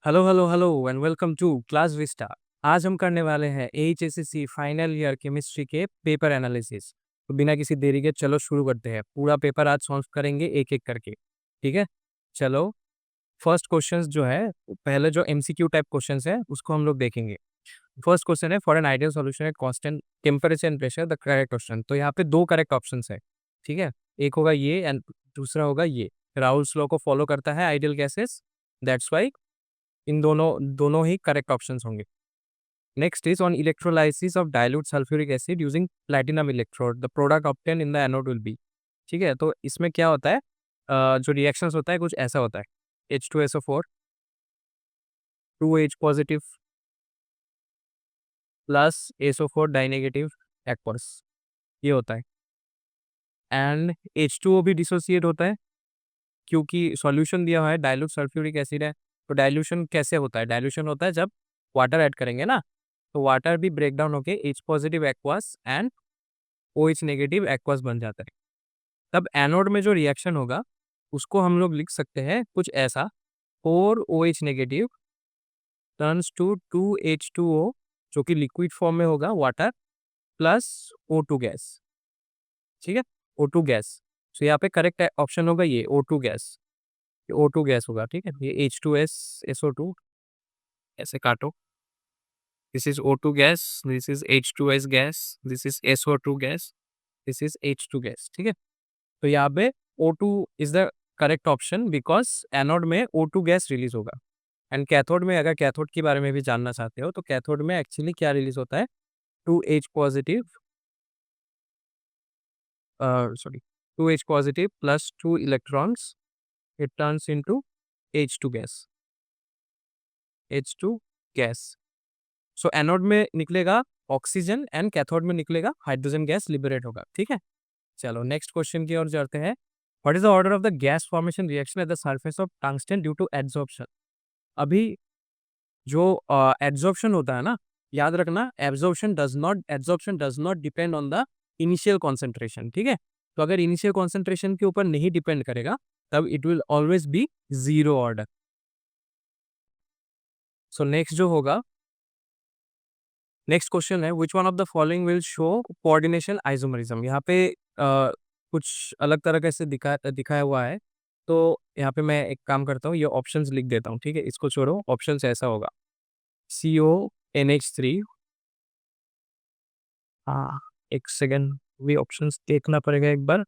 Hello hello hello and welcome to Class Vista. आज हम करने वाले हैं एचएसएससी फाइनल ईयर केमिस्ट्री के पेपर एनालिसिस। तो बिना किसी देरी के चलो शुरू करते हैं। पूरा पेपर आज सॉल्व करेंगे एक एक करके। ठीक है, चलो। फर्स्ट क्वेश्चंस जो है, पहले जो एमसीक्यू टाइप क्वेश्चंस है उसको हम लोग देखेंगे। फर्स्ट क्वेश्चन है, for an ideal solution at constant temperature and pressure the correct option. तो यहाँ पे दो करेक्ट ऑप्शंस है। ठीक है, एक होगा ये एंड दूसरा होगा ये। राउल्स लॉ को फॉलो करता है आइडियल गैसेस, दैट्स वाई इन दोनों दोनों ही करेक्ट ऑप्शंस होंगे। Next is on electrolysis of dilute sulphuric acid using platinum electrode the product obtain in the anode will be. ठीक है, तो इसमें क्या होता है, जो रिएक्शंस होता है कुछ ऐसा होता है। H2SO4 2H positive plus SO4 die negative aqueous, ये होता है। एंड H2O भी डिसोसिएट होता है क्योंकि सॉल्यूशन दिया हुआ है, डाइल्यूट सल्फ्यूरिक एसिड है। तो डाइल्यूशन कैसे होता है? डाइल्यूशन होता है जब वाटर ऐड करेंगे ना, तो वाटर भी ब्रेक डाउन होके H positive aqueous and OH negative aqueous बन जाता है। तब एनोड में जो रिएक्शन होगा उसको हम लोग लिख सकते हैं कुछ ऐसा, 4OH negative turns to 2H2O, जो कि लिक्विड फॉर्म में होगा वाटर प्लस O2 गैस। ठीक है, O2 गैस। तो यहाँ पे करेक्ट ऑप्शन होगा ये O2 गैस। O2 गैस होगा। ठीक है, ये H2S SO2 ऐसे काटो। This is O2 gas, this is H2S gas, this is SO2 gas, this is H2 gas. ठीक है, तो यहाँ पे O2 is the correct option because anode में O2 गैस रिलीज होगा। एंड कैथोड में, अगर कैथोड के बारे में भी जानना चाहते हो तो कैथोड में एक्चुअली क्या रिलीज होता है, 2H positive sorry 2H positive plus 2 electrons, it turns into H2 gas, H2 gas. So anode में निकलेगा ऑक्सीजन एंड कैथोड में निकलेगा हाइड्रोजन गैस लिबरेट होगा। ठीक है, चलो नेक्स्ट क्वेश्चन की ओर जाते हैं। What is the order of the gas formation reaction at the surface of tungsten due to absorption. अभी जो एब्जॉर्प्शन होता है ना, याद रखना, absorption does not depend on the initial concentration. ठीक है, तो अगर इनिशियल कॉन्सेंट्रेशन के ऊपर नहीं डिपेंड करेगा तब it will always be zero order. So next जो होगा, नेक्स्ट क्वेश्चन है, which one of the following will show coordination isomerism. यहाँ पे कुछ अलग तरह का इसे दिखाया हुआ है। तो यहाँ पे मैं एक काम करता हूँ, ये ऑप्शंस लिख देता हूँ। ठीक है, इसको छोड़ो, ऑप्शंस ऐसा होगा CONH3। हाँ, एक सेकेंड, भी ऑप्शंस देखना पड़ेगा एक बार।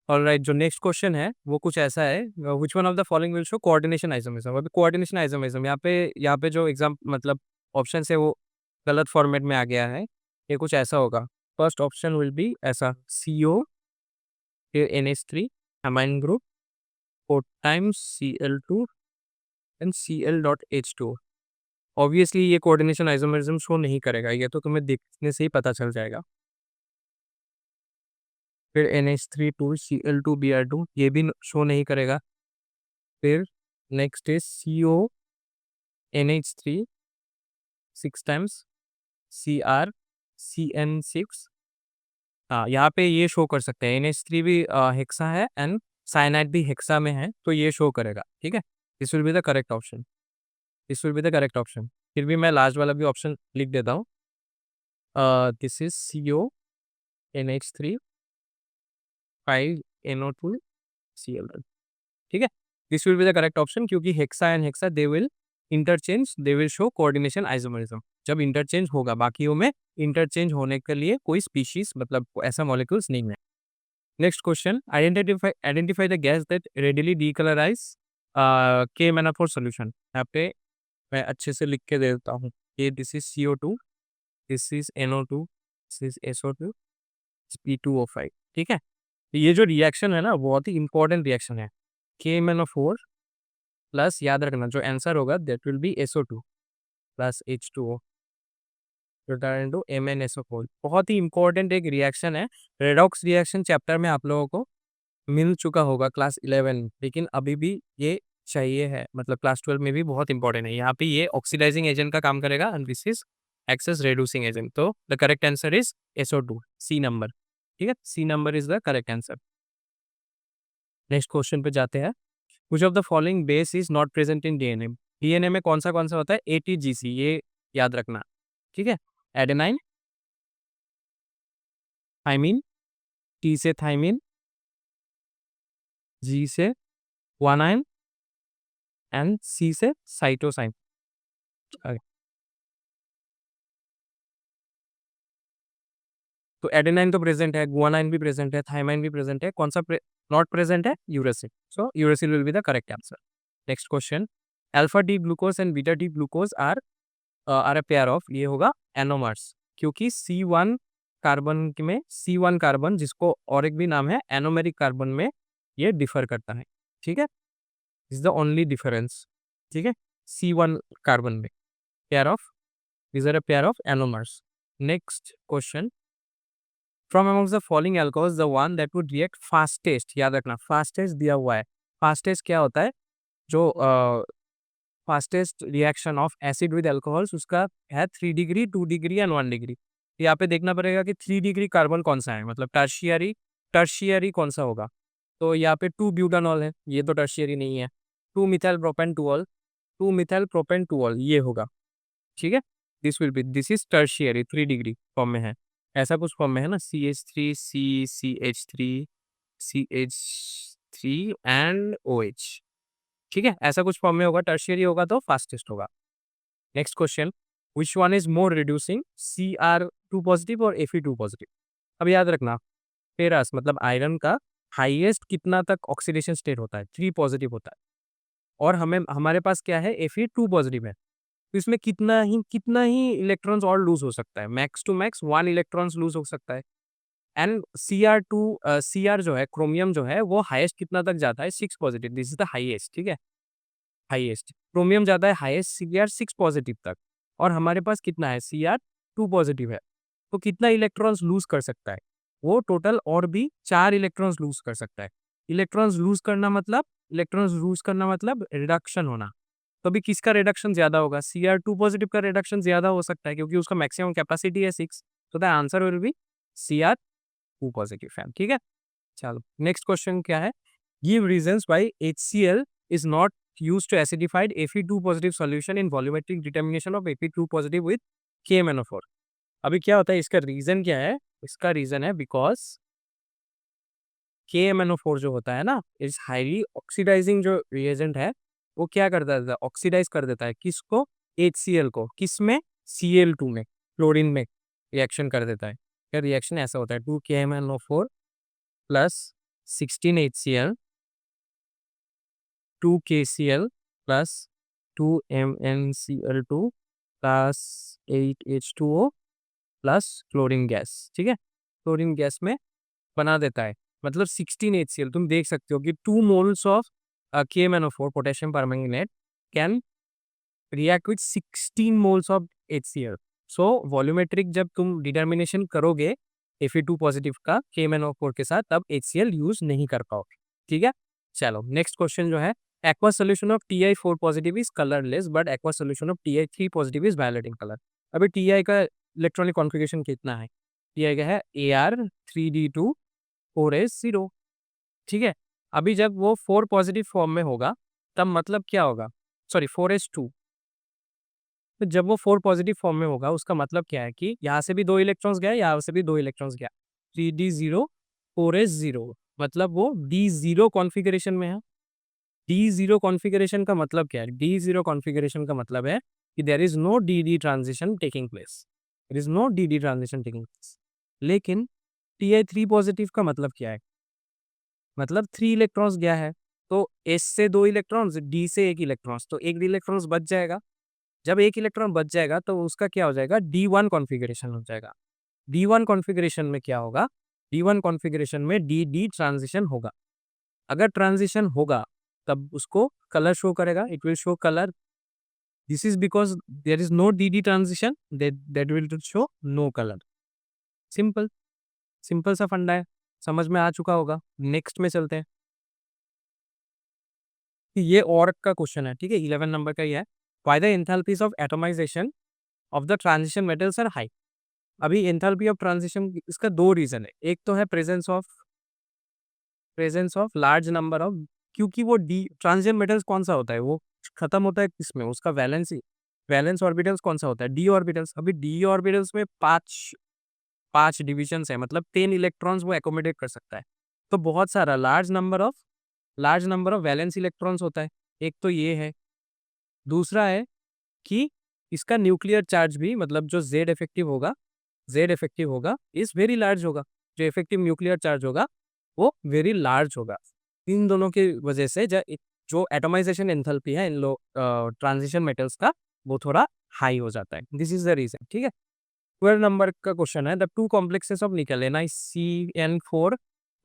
ऑलराइट, जो नेक्स्ट क्वेश्चन है वो कुछ ऐसा है, which one of the following will show coordination isomerism. अभी कोऑर्डिनेशन आइसोमरिज्म यहाँ पे जो एग्जाम मतलब ऑप्शन है वो गलत फॉर्मेट में आ गया है। ये कुछ ऐसा होगा, फर्स्ट ऑप्शन विल बी ऐसा, CO फिर NH3 amine group 4 times Cl2 and Cl.H2। Obviously ये कोऑर्डिनेशन आइसोमरिज्म शो नहीं करेगा, ये तो तुम्हें देखने से ही पता चल जाएगा। फिर NH3 2 Cl2Br2, ये भी शो नहीं करेगा। फिर next is CONH3 6 times CrCN6। हाँ, यहाँ पे ये शो कर सकते हैं, NH3 भी हेक्सा है एंड साइनाइड भी हेक्सा में है, तो ये शो करेगा। ठीक है, this will be the correct option, this will be the correct option. फिर भी मैं लास्ट वाला भी ऑप्शन लिख देता हूँ, दिस इज CONH3 5NO2Cl। ठीक है, this will be the correct option क्योंकि hexa and hexa they will interchange, they will show coordination isomerism जब इंटरचेंज होगा। बाकियों में इंटरचेंज होने के लिए कोई स्पीशीज मतलब ऐसा मॉलिक्यूल्स नहीं है। Next question, identify the gas that readily decolourise K-MnO4 solution. यहाँ पे मैं अच्छे से लिख के दे देता हूँ, ये this is CO2, this is NO2, this is SO2, P2O5। ठीक है, तो ये जो रिएक्शन है ना बहुत ही इंपॉर्टेंट रिएक्शन है। K-MnO4 प्लस, याद रखना जो आंसर होगा that will be SO2 plus H2O return to MnSO4। बहुत ही इंपॉर्टेंट एक रिएक्शन है। रेडॉक्स रिएक्शन चैप्टर में आप लोगों को मिल चुका होगा क्लास 11, लेकिन अभी भी ये चाहिए है, मतलब क्लास 12 में भी बहुत इंपॉर्टेंट है। यहाँ पे ये ऑक्सीडाइजिंग एजेंट का काम करेगा and this is excess reducing agent. तो the correct answer is SO2, C number. ठीक है, C number is the correct answer. Next question पे जाते हैं। Which of the following base is not present in DNA? DNA में कौन सा होता है? एटीजीसी, ये याद रखना, ठीक है। एडेनाइन, थाइमिन, टी से थाइमिन, जी से गुआनाइन एंड सी से साइटोसाइन। तो एडेनाइन तो प्रेजेंट है, गुआनाइन भी प्रेजेंट है, थाइमाइन भी प्रेजेंट है, कौन सा नॉट प्रेजेंट है? Uracil. So uracil will be the correct answer. Next question, alpha D glucose and beta D glucose are a pair of, ये होगा एनोमर्स, क्योंकि C1 कार्बन में C1 कार्बन, जिसको और एक भी नाम है एनोमेरिक कार्बन में, ये डिफर करता है, ठीक है। इज द ओनली डिफरेंस, ठीक है। C1 कार्बन में pair of, these are a pair of anomers. Next question, from amongst the following alcohols the one that would react fastest, याद रखना fastest दिया हुआ है। fastest क्या होता है? जो fastest reaction of acid with alcohols, उसका है 3 डिग्री, 2 डिग्री एंड 1 डिग्री। यहाँ पे देखना पड़ेगा कि 3 डिग्री कार्बन कौन सा है, मतलब टर्शियरी कौन सा होगा। तो यहाँ पे 2 ब्यूटानॉल है, ये तो टर्शियरी नहीं है। 2 मिथाइल प्रोपेंटुअल, 2 मिथाइल प्रोपेंटुअल ये होगा, ठीक है। This is tertiary, 3 degree form में है, ऐसा कुछ फॉर्म में है ना, CH3 CH3 CH3 and OH, ठीक है, ऐसा कुछ फॉर्म में होगा, टर्शियरी होगा तो फास्टेस्ट होगा। Next question, which one is more reducing, Cr2 positive और Fe2 पॉजिटिव? अब याद रखना, फेरस मतलब आयरन का हाईएस्ट कितना तक ऑक्सीडेशन स्टेट होता है? 3 पॉजिटिव होता है, और हमारे पास क्या है? Fe2 पॉजिटिव है, तो इसमें कितना ही इलेक्ट्रॉन्स और लूज हो सकता है? Max to max 1 electrons lose हो सकता है। एंड Cr जो है, क्रोमियम जो है, वो हाईएस्ट कितना तक जाता है? 6 positive, this is the highest, ठीक है, हाईएस्ट। क्रोमियम जाता है हाईएस्ट Cr6 पॉजिटिव तक, और हमारे पास कितना है? Cr2 पॉजिटिव है, तो कितना इलेक्ट्रॉन्स लूज कर सकता है? वो टोटल और भी 4 इलेक्ट्रॉन्स लूज कर सकता है। इलेक्ट्रॉन्स लूज करना मतलब रिडक्शन होना। तो अभी किसका रिडक्शन ज्यादा होगा? Cr2 पॉजिटिव का रिडक्शन ज्यादा हो सकता है, क्योंकि उसका मैक्सिमम कैपेसिटी है 6, तो the answer will be Cr2 positive fam, ठीक है। चलो नेक्स्ट क्वेश्चन क्या है, give reasons why HCl is not used to acidified Fe2 positive solution in volumetric determination of Fe2 positive with KMnO4। अभी क्या होता है, इसका रीजन क्या है? इसका रीजन है बिकॉज KMnO4 जो होता है ना, इस हाईली ऑक्सीडाइजिंग जो रिएजेंट है, वो क्या कर देता है? ऑक्सीडाइज कर देता है किसको? HCl को। किसमें? Cl2 में, क्लोरीन में रिएक्शन कर देता है। क्या रिएक्शन ऐसा होता है? 2 KMnO4 plus 16 HCl, 2 KCl plus 2 MnCl2 plus 8 H2O plus chlorine gas, ठीक है, क्लोरीन गैस में बना देता है। मतलब 16 HCl, तुम देख सकते हो कि 2 moles of KMnO4 potassium permanganate can react with 16 moles of HCl। So volumetric जब तुम डिटर्मिनेशन करोगे Fe2 पॉजिटिव का KMnO4 के साथ, तब HCl यूज नहीं कर पाओगे, ठीक है। चलो नेक्स्ट क्वेश्चन जो है, aqueous solution of Ti4 positive is colorless but aqueous solution of Ti3 positive is violet in color। अभी Ti का इलेक्ट्रॉनिक कॉन्फ़िगरेशन कितना है? Ti का है Ar3D2 4s0, ठीक है। अभी जब वो 4 पॉजिटिव फॉर्म में होगा, तब मतलब क्या होगा? सॉरी 4s2, तो जब वो 4 पॉजिटिव फॉर्म में होगा, उसका मतलब क्या है कि यहाँ से भी 2 इलेक्ट्रॉन्स गया, यहाँ से भी 2 इलेक्ट्रॉन्स गया, 3D0 4s0, मतलब वो D0 कॉन्फ़िगरेशन में है। D0 कॉन्फ़िगरेशन का मतलब क्या है? D0 कॉन्फ़िगरेशन का मतलब है कि there is no DD transition taking place, there is no DD transition taking place. लेकिन Ti3 पॉजिटिव का मतलब क्या है? मतलब 3 इलेक्ट्रॉन्स गया है, तो S से 2 इलेक्ट्रॉन्स, D से 1 इलेक्ट्रॉन्स, तो 1 इलेक्ट्रॉन्स बच जाएगा। जब 1 इलेक्ट्रॉन बच जाएगा, तो उसका क्या हो जाएगा? D1 कॉन्फ़िगरेशन हो जाएगा। D1 कॉन्फ़िगरेशन में क्या होगा? D1 कॉन्फ़िगरेशन में DD ट्रांजिशन होगा। अगर ट्रांजिशन होगा, तब उसको कलर शो करेगा, it will show colour. This is because there is no DD transition, that will show no colour. Simple, simple सा फंडा है, समझ में आ चुका होगा। नेक्स्ट में चलते हैं, ये और का क्वेश्चन है, ठीक है, 11 नंबर का ही है। Why the enthalpies of atomisation of the transition metals are high. अभी एंथैल्पी ऑफ ट्रांजिशन, इसका 2 रीजन है। एक तो है presence of large number of क्योंकि वो डी ट्रांजिशन मेटल्स कौन सा होता है, वो खत्म होता है किसमें, उसका वैलेंस ऑर्बिटल्स कौन सा होता है, डी ऑर्बिटल्स। अभी डी ऑर्बिटल्स में पांच पांच डिविजन्स है, मतलब 10 इलेक्ट्रॉन्स वो एकोमोडेट कर सकता है। तो बहुत सारा large number of valence electrons होता है। एक तो ये है। दूसरा है कि इसका न्यूक्लियर चार्ज भी, मतलब जो जेड इफेक्टिव होगा इज वेरी लार्ज होगा। जो इफेक्टिव न्यूक्लियर चार्ज होगा वो वेरी लार्ज होगा। इन दोनों की वजह से जो एटोमाइजेशन एंथैल्पी है इन लोग ट्रांजिशन मेटल्स का, वो थोड़ा हाई हो जाता है। This is the reason. ठीक है, 12 नंबर का क्वेश्चन है, the two complexes of nickel NiCN4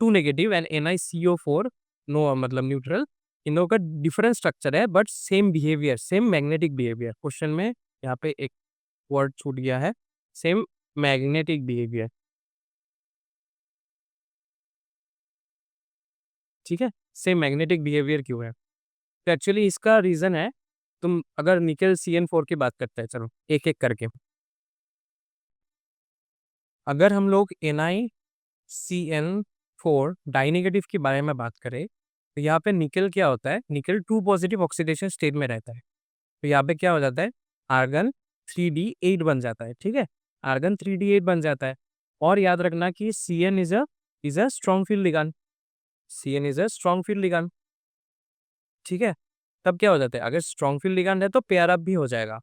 2 negative and NiCO4 no, मतलब न्यूट्रल, इन लोगों का डिफरेंट स्ट्रक्चर है but same behaviour, same magnetic behaviour. Question में यहाँ पे एक वर्ड छूट गया है, सेम मैग्नेटिक बिहेवियर। ठीक है, सेम मैग्नेटिक बिहेवियर क्यों है? तो एक्चुअली इसका रीजन है, तुम अगर निकल CN4 की बात करते हैं, चलो एक एक करके। अगर हम लोग NiCN4 डाइनेगेटिव के बारे में बात करें, तो यहाँ पे निकल क्या होता है, निकल 2 पॉजिटिव ऑक्सीडेशन स्टेट में रहता है। तो यहाँ पे क्या हो जाता है, आर्गन 3D8 बन जाता है। ठीक है, आर्गन 3D8 बन जाता है। और याद रखना कि CN is a strong field ligand. CN is a strong field ligand. ठीक है, तब क्या हो जाता है, अगर स्ट्रॉन्ग फील्ड लिगांड है तो पेयर अप भी हो जाएगा।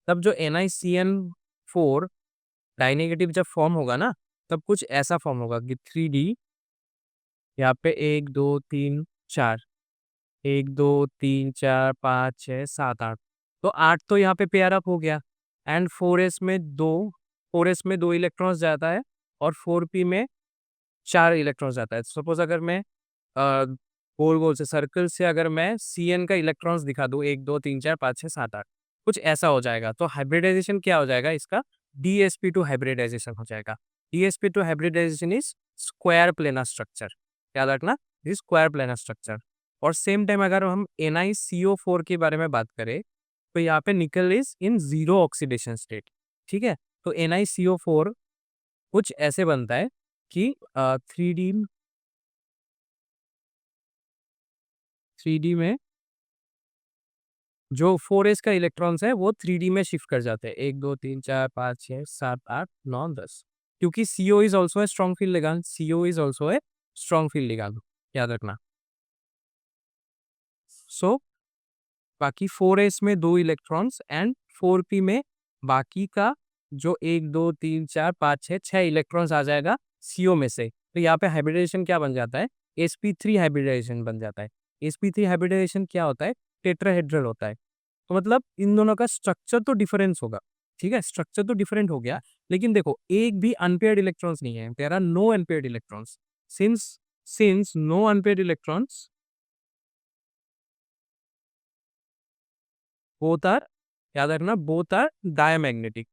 तब जो NiCN4 डाइनेगेटिव जब फॉर्म होगा ना, तब कुछ ऐसा फॉर्म होगा कि 3D, यहाँ पे 1 2 3 4, 1 2 3 4 5 6 7 8, तो 8 तो यहाँ पे पेयर अप हो गया। एंड 4s में दो इलेक्ट्रॉन्स जाता है और 4p में 4 इलेक्ट्रॉन्स जाता है। सपोज अगर मैं गोल गोल से सर्कल से अगर मैं CN का इलेक्ट्रॉन्स दिखा दूं, 1 2 3 4 5 6 7 8, कुछ ऐसा हो जाएगा। तो हाइब्रिडाइजेशन क्या हो जाएगा इसका, DsP2 हाइब्रिडाइजेशन हो जाएगा। DsP2 hybridisation is square planar structure, याद रखना, इज स्क्वायर प्लेनर स्ट्रक्चर। और सेम टाइम अगर हम NiCO4 के बारे में बात करें, तो यहाँ पे निकल is in zero oxidation state. ठीक है, तो NiCO4 कुछ ऐसे बनता है कि 3D में जो 4s का इलेक्ट्रॉन्स है वो 3D में शिफ्ट कर जाते हैं, 1 2 3 4 5 6 7 8 9 10, क्योंकि CO is also a strong field ligand. CO is also a strong field ligand, याद रखना। सो बाकी 4s में दो इलेक्ट्रॉन्स एंड 4p में बाकी का जो 1 2 3 4 5 6 इलेक्ट्रॉन्स आ जाएगा CO में से। तो यहाँ पे हाइब्रिडाइजेशन क्या बन जाता है, sp3 हाइब्रिडाइजेशन बन जाता है। sp3 हाइब्रिडाइजेशन क्या होता है, टेट्राहेड्रल होता है। तो मतलब इन दोनों का स्ट्रक्चर तो डिफरेंस होगा। ठीक है, स्ट्रक्चर तो डिफरेंट हो गया, लेकिन देखो एक भी अनपेयर्ड इलेक्ट्रॉन्स नहीं है, there are no unpaired electrons. Since since no unpaired electrons, both are, याद रखना, बोथ आर डायमैग्नेटिक।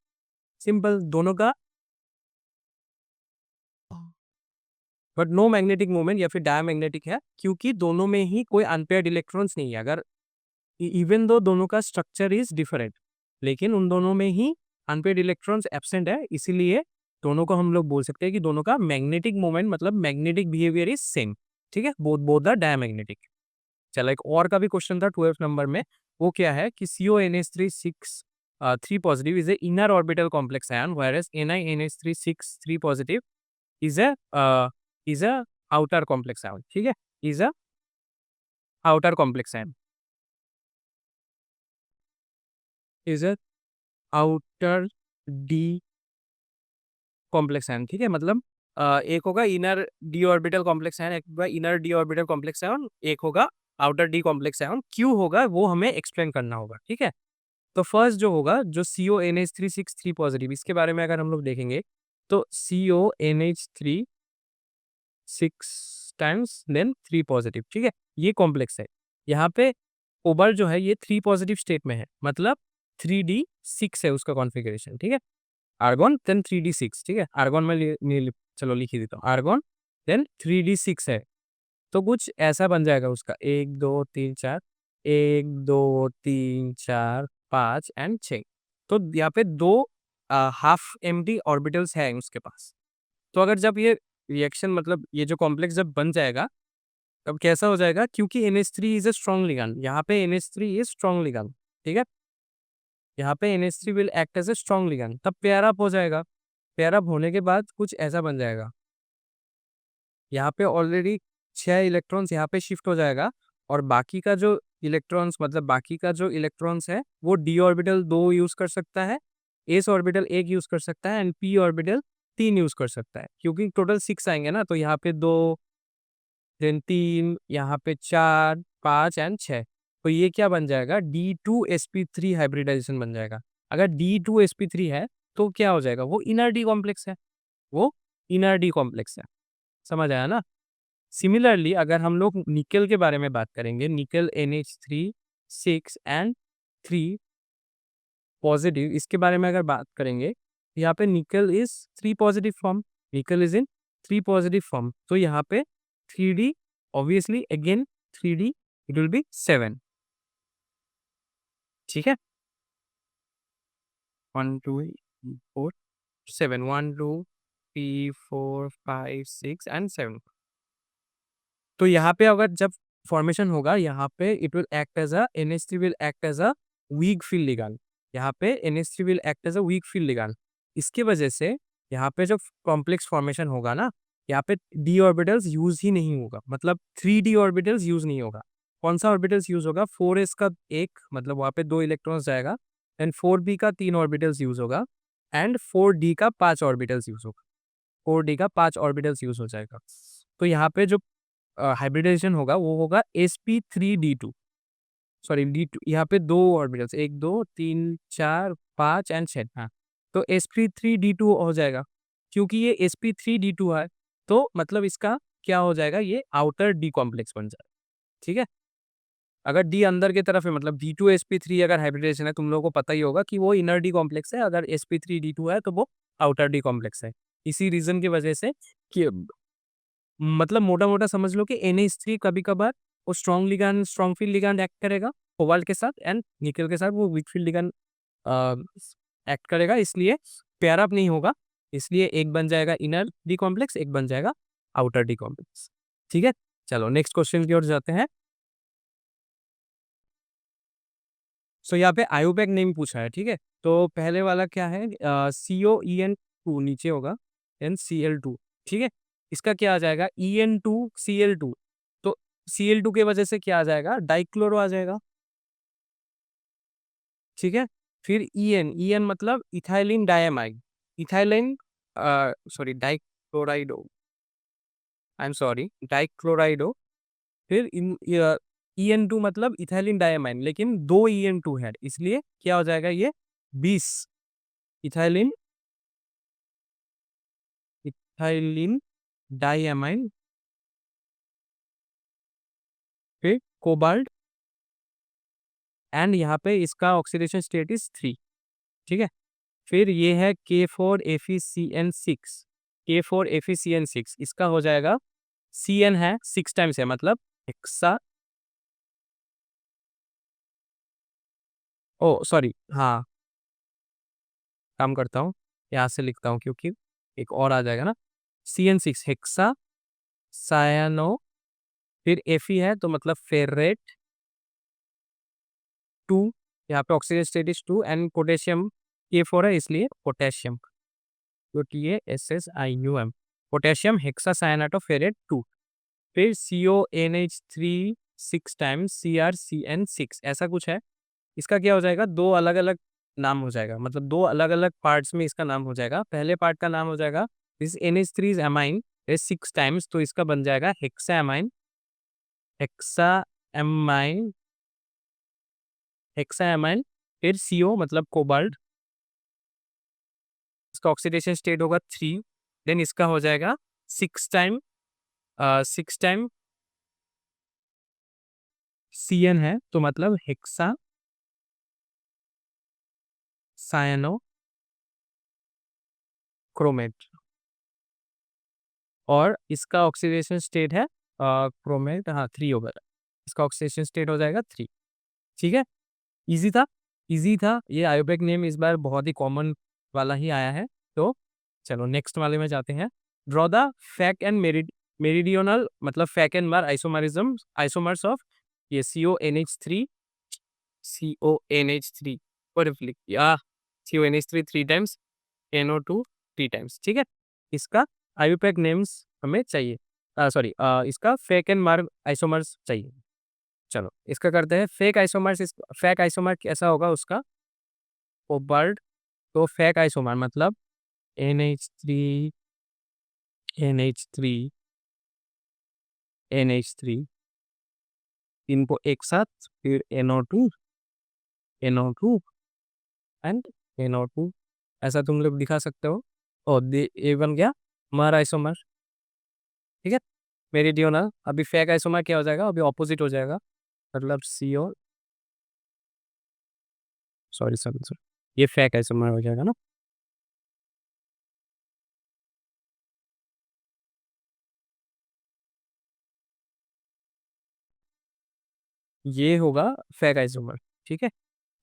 सिंपल, दोनों का बट नो मैग्नेटिक मोमेंट या फिर डायमैग्नेटिक है, क्योंकि दोनों में ही कोई अनपेयर्ड इलेक्ट्रॉन्स नहीं है। अगर इवन दो दोनों का स्ट्रक्चर इज डिफरेंट, लेकिन उन दोनों में ही अनपेयर्ड इलेक्ट्रॉन्स एब्सेंट है, इसीलिए दोनों को हम लोग बोल सकते हैं कि दोनों का मैग्नेटिक मोमेंट, मतलब मैग्नेटिक बिहेवियर इज सेम। ठीक है, बोथ बोथ आर डायमैग्नेटिक। चलो एक और का भी क्वेश्चन था 12 नंबर में, वो क्या है कि CONH3 3 positive is a inner orbital complex ion, whereas NiNH3 3 positive is a is a outer complex ion. ठीक है, is a outer complex ion, is a outer D complex ion. ठीक है, मतलब एक होगा inner D orbital complex ion, एक होगा inner D orbital complex ion, एक होगा आउटर डी कॉम्प्लेक्स आयन। क्यों होगा वो हमें एक्सप्लेन करना होगा। ठीक है, तो फर्स्ट जो होगा, जो CONH3 पॉजिटिव, इसके बारे में अगर हम लोग देखेंगे, तो CONH3 6 टाइम्स देन 3 पॉजिटिव। ठीक है, ये कॉम्प्लेक्स है। यहाँ पे कोबाल्ट जो है ये 3 पॉजिटिव स्टेट में है, मतलब 3D6 है उसका कॉन्फ़िगरेशन। ठीक है, आर्गन देन 3D6। ठीक है, आर्गन में चलो लिख ही देता हूँ, आर्गन देन 3D6 है। तो कुछ ऐसा बन जाएगा उसका, 1 2 3 4, 1 2 3 4 5 एंड 6। तो यहाँ पे दो हाफ एम्प्टी ऑर्बिटल्स हैं उसके पास। तो अगर जब ये रिएक्शन, मतलब ये जो कॉम्प्लेक्स जब बन जाएगा, अब कैसा हो जाएगा, क्योंकि NH3 is a strong ligand, यहाँ पे NH3 इज स्ट्रॉन्ग लिगैंड, ठीक है, यहाँ पे NH3 will act as a strong ligand, तब पेयर अप हो जाएगा। पेयर अप होने के बाद कुछ ऐसा बन जाएगा, यहाँ पे ऑलरेडी 6 इलेक्ट्रॉन्स यहाँ पे शिफ्ट हो जाएगा, और बाकी का जो इलेक्ट्रॉन्स, मतलब बाकी का जो इलेक्ट्रॉन्स है वो डी ऑर्बिटल 2 यूज कर सकता है, एस ऑर्बिटल 1 यूज कर सकता है, एंड पी ऑर्बिटल 3 यूज कर सकता है, क्योंकि टोटल 6 आएंगे ना, तो यहाँ पे 2, देन 3, यहाँ पे 4, 5 एंड 6, तो ये क्या बन जाएगा, D2sp3 हाइब्रिडाइजेशन बन जाएगा। अगर D2sp3 है तो क्या हो जाएगा, वो इनर डी कॉम्प्लेक्स है, वो इनर डी कॉम्प्लेक्स है, समझ आया ना। सिमिलरली अगर हम लोग निकल के बारे में बात करेंगे, निकल NH3 6 एंड 3 पॉजिटिव, इसके बारे में अगर बात करेंगे, यहाँ पे निकल इज 3 पॉजिटिव फॉर्म, निकल इज इन 3 पॉजिटिव फॉर्म, तो यहाँ पे 3D, obviously again 3D, it will B 7, ठीक है, 1 2 4 7, 1 2 3 4 5 6 एंड 7। तो यहाँ पे अगर जब फॉर्मेशन होगा, यहाँ पे it will act as a NH3 will act as a weak field ligand, यहाँ पे NH3 will act as a weak field ligand, इसके वजह से यहाँ पे जब कॉम्प्लेक्स फॉर्मेशन होगा ना, यहाँ पे d ऑर्बिटल्स यूज ही नहीं होगा, मतलब 3D ऑर्बिटल्स यूज नहीं होगा। कौन सा ऑर्बिटल्स यूज होगा, 4s का एक, मतलब वहाँ पे 2 इलेक्ट्रॉन्स जाएगा, एंड 4b का 3 ऑर्बिटल्स यूज होगा, एंड 4d का 5 ऑर्बिटल्स यूज होगा, 4d का 5 ऑर्बिटल्स यूज हो जाएगा। तो यहाँ पे जो हाइब्रिडाइजेशन होगा वो होगा sp3d2, सॉरी d2, यहाँ पे 2 ऑर्बिटल्स, 1 2 3 4 5 एंड 6, हाँ, तो sp3d2 हो जाएगा, क्योंकि ये sp3d2 है, तो मतलब इसका क्या हो जाएगा, ये आउटर डी कॉम्प्लेक्स बन जाएगा, ठीक है। अगर डी अंदर की तरफ है, मतलब d2sp3 अगर हाइब्रिडाइजेशन है, तुम लोगों को पता ही होगा कि वो इनर डी कॉम्प्लेक्स है, अगर sp3d2 है तो वो आउटर डी कॉम्प्लेक्स है, इसी रीजन की वजह से कि मतलब मोटा मोटा समझ लो कि NH3 कभी कभार वो strong ligand, strong field ligand act करेगा कोबाल्ट के साथ, एंड निकल के साथ वो वीक फील्ड लिगैंड एक्ट करेगा, इसलिए पेयर अप नहीं होगा, इसलिए एक बन जाएगा इनर डी कॉम्प्लेक्स, एक बन जाएगा आउटर डी कॉम्प्लेक्स, ठीक है। चलो नेक्स्ट क्वेश्चन की ओर जाते हैं। सो यहाँ पे आयोपैक नेम पूछा है, ठीक है, तो पहले वाला क्या है, COEN2 नीचे होगा, NCl2, ठीक है, इसका क्या आ जाएगा, EN2Cl2, तो Cl2 के वजह से क्या आ जाएगा, डाइक्लोरो आ जाएगा, ठीक है। फिर EN मतलब ethylene diamide, ethylene, sorry dichlorido, I am sorry dichlorido, फिर EN2 मतलब इथाइलिन डायमाइन, लेकिन 2 EN2 है, इसलिए क्या हो जाएगा, ये 20 इथाइलिन, इथाइलिन डायमाइन, फिर कोबाल्ट, एंड यहाँ पे इसका ऑक्सीडेशन स्टेट इज 3, ठीक है। फिर ये है K4FeCN6, K4FeCN6, इसका हो जाएगा, CN है 6 टाइम्स है, मतलब हेक्सा, ओ सॉरी, हाँ, काम करता हूँ, यहाँ से लिखता हूँ क्योंकि एक और आ जाएगा ना, CN6 हेक्सा सायानो, फिर Fe है तो मतलब फेरेट 2, यहाँ पे oxygen state is 2, and potassium K4 है, इसलिए पोटेशियम, तो TaSSium, पोटेशियम हेक्सा सायानाटो फेरेट 2, फिर CONH3 6 टाइम्स CrCN6, ऐसा कुछ है, इसका क्या हो जाएगा, दो अलग अलग नाम हो जाएगा, मतलब 2 अलग अलग पार्ट्स में इसका नाम हो जाएगा। पहले पार्ट का नाम हो जाएगा, this NH3 is amine, 6 times, तो इसका बन जाएगा hexa amine, hexa amine, hexa amine, फिर CO मतलब कोबाल्ट, इसका ऑक्सीडेशन स्टेट होगा 3, देन इसका हो जाएगा 6 टाइम, 6 टाइम CN है, तो मतलब हेक्सा सायनो क्रोमेट, और इसका ऑक्सीडेशन स्टेट है क्रोमेट, हाँ 3 होगा, इसका ऑक्सीडेशन स्टेट हो जाएगा 3, ठीक है। इजी था, इजी था ये, आयोपेक नेम इस बार बहुत ही कॉमन वाला ही आया है, तो चलो नेक्स्ट वाले में जाते हैं। Draw the fact and meridional मतलब फेकन बार आइसोमरिज्म, आइसोमर्स ऑफ ये CONH3, CONH3 और रिफ्लिक या CONH3 3 टाइम्स, NO2 3 टाइम्स, ठीक है। इसका आईयूपैक नेम्स हमें चाहिए, सॉरी इसका फेकन बार आइसोमर्स चाहिए। चलो इसका करते हैं फेक आइसोमर्स। फेक आइसोमर कैसा होगा उसका, कोबाल्ट, तो फेक आइसोमर मतलब NH3 NH3 NH3 इनको एक साथ, फिर NO2 NO2 एंड NO2, ऐसा तुम लोग दिखा सकते हो। और ये बन गया हमारा आइसोमर, ठीक है। मेरिडियोनल, अभी फेक आइसोमर क्या हो जाएगा, अभी ऑपोजिट हो जाएगा, मतलब CO, सॉरी सॉरी सॉरी, ये फेक आइसोमर हो जाएगा ना। ये होगा फेक आइसोमर, ठीक है।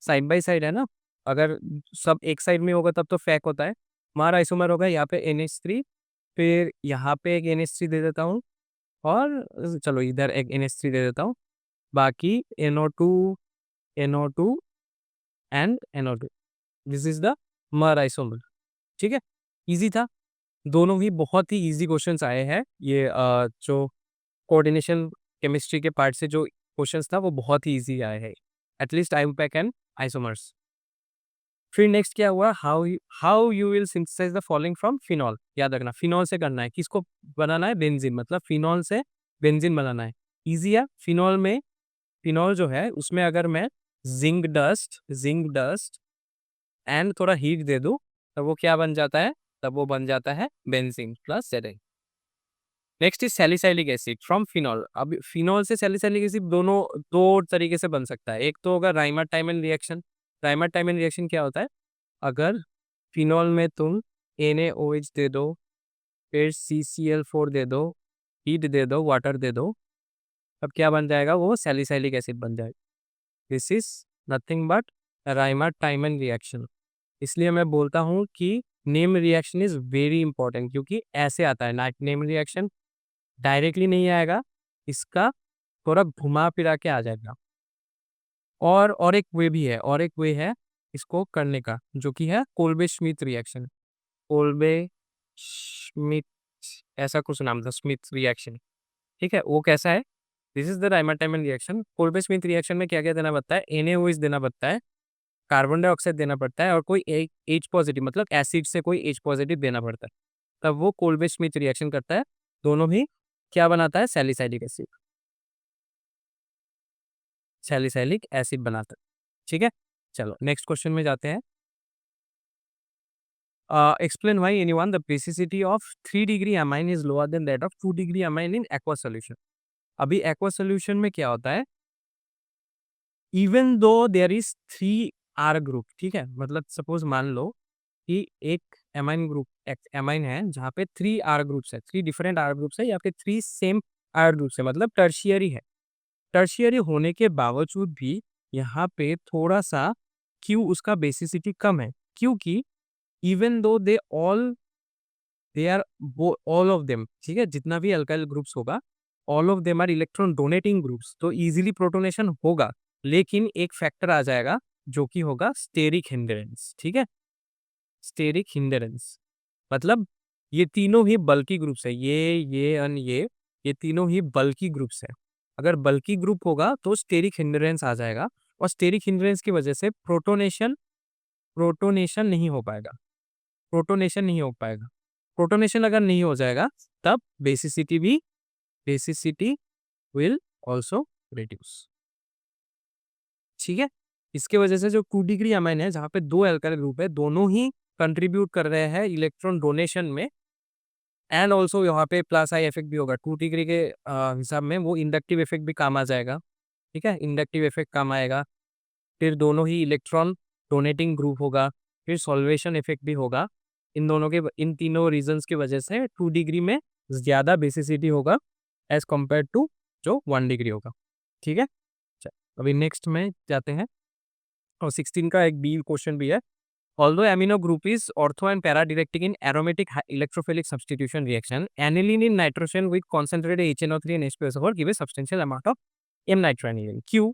साइड बाय साइड है ना, अगर सब एक साइड में होगा तब तो फेक होता है। हमारा आइसोमर होगा यहाँ पे NH3, फिर यहाँ पे एक NH3 दे देता हूँ, और चलो इधर एक NH3 दे देता हूँ, बाकी NO2 NO2 and NO2, this is the मर आइसोमर, ठीक है। इजी था, दोनों ही बहुत ही इजी क्वेश्चंस आए हैं। ये जो कोऑर्डिनेशन केमिस्ट्री के पार्ट से जो क्वेश्चंस था वो बहुत ही इजी आए हैं, एटलीस्ट आईयूपैक एंड आइसोमर्स। फिर नेक्स्ट क्या हुआ, how you will synthesise the following from phenol. याद रखना फिनॉल से करना है, किसको बनाना है, बेंजीन, मतलब फिनॉल से बेंजीन बनाना है। इजी है। फिनॉल में, फिनॉल जो है उसमें अगर मैं जिंक डस्ट एंड थोड़ा हीट दे दूं, तब वो क्या बन जाता है, तब वो बन जाता है benzene plus ZN। Next is salicylic acid from phenol. अब फिनॉल से सैलिसाइलिक एसिड दोनों दो तरीके से बन सकता है। एक तो होगा राइमर टाइमन रिएक्शन। राइमर टाइमन रिएक्शन क्या होता है, अगर फिनॉल में तुम NaOH दे दो, फिर CCl4 दे दो, हीट दे दो, वाटर दे दो, अब क्या बन जाएगा, वो सैलिसाइलिक एसिड बन जाएगा। This is nothing but Rymer टाइमन reaction. इसलिए मैं बोलता हूँ कि name reaction is very important, क्योंकि ऐसे आता है ना, नेम रिएक्शन डायरेक्टली नहीं आएगा, इसका थोड़ा घुमा फिरा के आ जाएगा। और एक वे भी है, और एक वे है इसको करने का, जो कि है Kolbe Schmidt reaction. Kolbe Schmidt, ऐसा कुछ नाम था, स्मिथ रिएक्शन, ठीक है। वो कैसा है, this is the राइमर-टाइमन reaction. Kolbe Schmidt reaction में क्या क्या देना पड़ता है, NaOH देना पड़ता है, कार्बन डाइऑक्साइड देना पड़ता है, और कोई एक H पॉजिटिव मतलब एसिड से कोई H पॉजिटिव देना पड़ता है, तब वो कोल्बे श्मिट रिएक्शन करता है। दोनों ही क्या बनाता है, सैलिसाइलिक एसिड, सैलिसाइलिक एसिड बनाता है, ठीक है। चलो नेक्स्ट क्वेश्चन में जाते हैं। Explain why anyone the basicity of 3 degree amine is lower than that of 2 degree amine in aqueous solution। अभी aqueous solution में क्या होता है, even though there is 3 R group, ठीक है, मतलब सपोज मान लो कि एक एमाइन ग्रुप, एक एमाइन है जहाँ पे 3 R ग्रुप्स है, 3 डिफरेंट R ग्रुप्स है, या फिर 3 सेम R ग्रुप्स है, मतलब टर्शियरी है। टर्शियरी होने के बावजूद भी यहाँ पे थोड़ा सा क्यों उसका बेसिसिटी कम है, क्योंकि even though they are all of them, ठीक है, जितना भी अल्काइल ग्रुप्स होगा, all of them are electron donating groups, तो इजीली प्रोटोनेशन होगा। लेकिन एक फैक्टर आ जाएगा जो कि होगा स्टेरिक हिंडरेंस, ठीक है। स्टेरिक हिंडरेंस मतलब ये तीनों ही बल्की ग्रुप्स है, ये और ये तीनों ही बल्की ग्रुप्स है। अगर बल्की ग्रुप होगा तो स्टेरिक हिंडरेंस आ जाएगा, और स्टेरिक हिंडरेंस की वजह से प्रोटोनेशन प्रोटोनेशन नहीं हो पाएगा, प्रोटोनेशन नहीं हो पाएगा। प्रोटोनेशन अगर नहीं हो जाएगा, तब बेसिसिटी विल ऑल्सो रिड्यूस, ठीक है। इसके वजह से जो 2 डिग्री अमाइन है, जहाँ पे 2 अल्काइल ग्रुप है, दोनों ही कंट्रीब्यूट कर रहे हैं इलेक्ट्रॉन डोनेशन में, एंड ऑल्सो यहाँ पे प्लस आई इफेक्ट भी होगा 2 डिग्री के हिसाब में, वो इंडक्टिव इफेक्ट भी काम आ जाएगा, ठीक है, इंडक्टिव इफेक्ट काम आएगा। फिर दोनों ही इलेक्ट्रॉन डोनेटिंग ग्रुप होगा, फिर सॉल्वेशन इफेक्ट भी होगा। इन तीनों रीजंस की वजह से 2 डिग्री में ज़्यादा बेसिसिटी होगा एज कम्पेयर टू जो 1 डिग्री होगा, ठीक है। अभी नेक्स्ट में जाते हैं, और 16 का एक बी क्वेश्चन भी है। Although amino group is ortho and para directing in aromatic electrophilic substitution reaction, aniline in nitrogen with concentrated HNO3 and H2SO4 give a substantial amount of M-nitroaniline. क्यों?